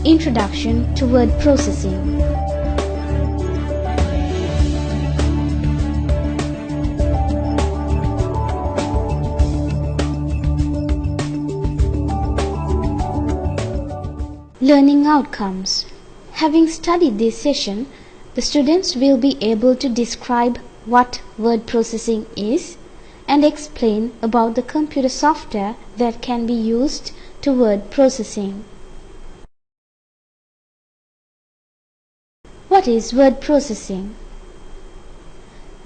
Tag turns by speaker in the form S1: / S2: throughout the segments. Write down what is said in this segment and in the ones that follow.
S1: Introduction to Word Processing. Learning outcomes. Having studied this session, the students will be able to describe what word processing is and explain about the computer software that can be used to word processing. What is word processing?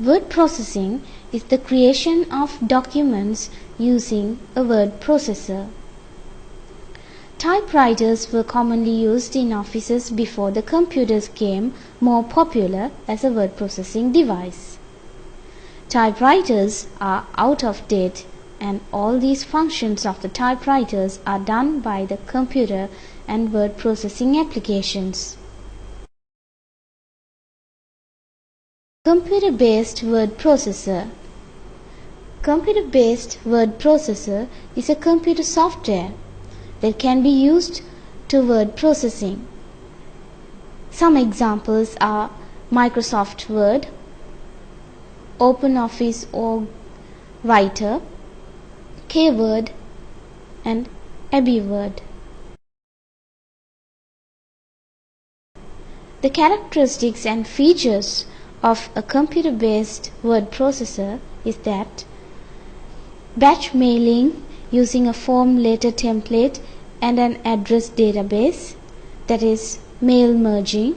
S1: Word processing is the creation of documents using a word processor. Typewriters were commonly used in offices before the computers became more popular as a word processing device. Typewriters are out of date, and all these functions of the typewriters are done by the computer and word processing applications. Computer-based word processor. Computer-based word processor is a computer software that can be used to word processing. Some examples are Microsoft Word, OpenOffice or Writer, KWord, and AbiWord. The characteristics and features of a computer-based word processor is that batch mailing using a form letter template and an address database, that is mail merging,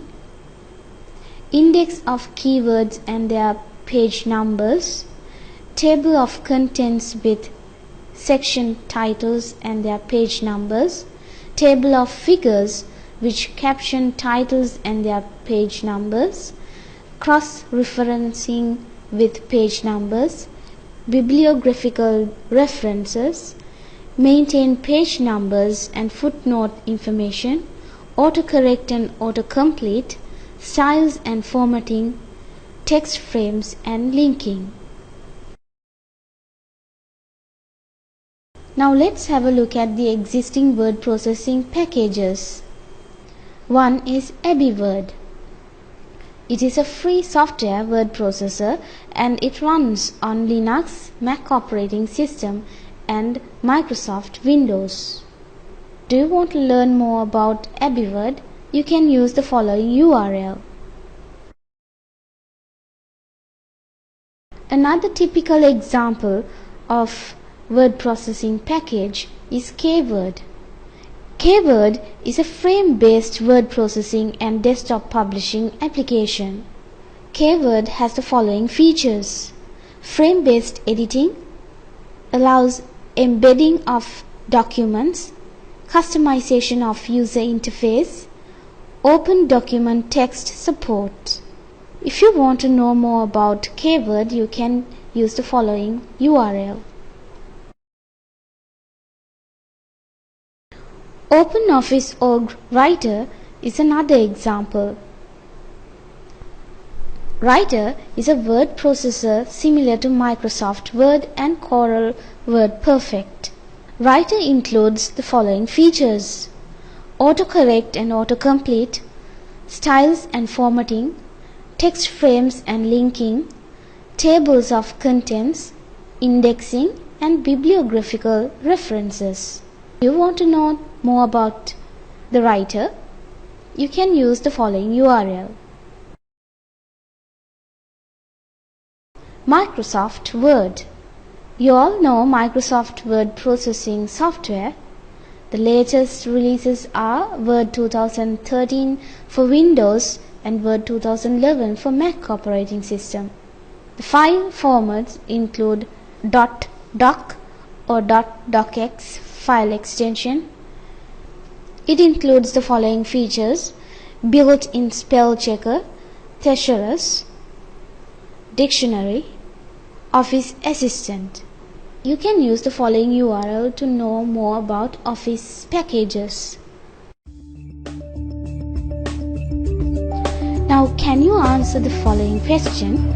S1: index of keywords and their page numbers, table of contents with section titles and their page numbers, table of figures which caption titles and their page numbers, cross-referencing with page numbers, bibliographical references, maintain page numbers and footnote information, autocorrect and autocomplete, styles and formatting, text frames and linking. Now let's have a look at the existing word processing packages. One is AbiWord. It is a free software word processor and it runs on Linux, Mac operating system and Microsoft Windows. Do you want to learn more about AbiWord? You can use the following URL. Another typical example of word processing package is KWord. KWord is a frame-based word processing and desktop publishing application. KWord has the following features. Frame-based editing allows embedding of documents, customization of user interface, open document text support. If you want to know more about KWord, you can use the following URL. OpenOffice or Writer is another example. Writer is a word processor similar to Microsoft Word and Corel WordPerfect. Writer includes the following features: autocorrect and autocomplete, styles and formatting, text frames and linking, tables of contents, indexing, and bibliographical references. If you want to know more about the Writer, you can use the following URL. Microsoft Word. You all know Microsoft Word processing software. The latest releases are Word 2013 for Windows and Word 2011 for Mac operating system. The file formats include .doc or .docx file extension. It includes the following features: built-in spell checker, thesaurus, dictionary, Office Assistant. You can use the following URL to know more about Office packages. Now, can you answer the following question?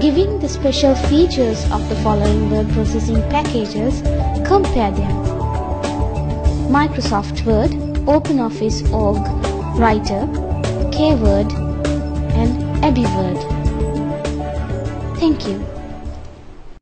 S1: Giving the special features of the following word processing packages, compare them. Microsoft Word, OpenOffice Org, Writer, KWord and EduWord. Thank you.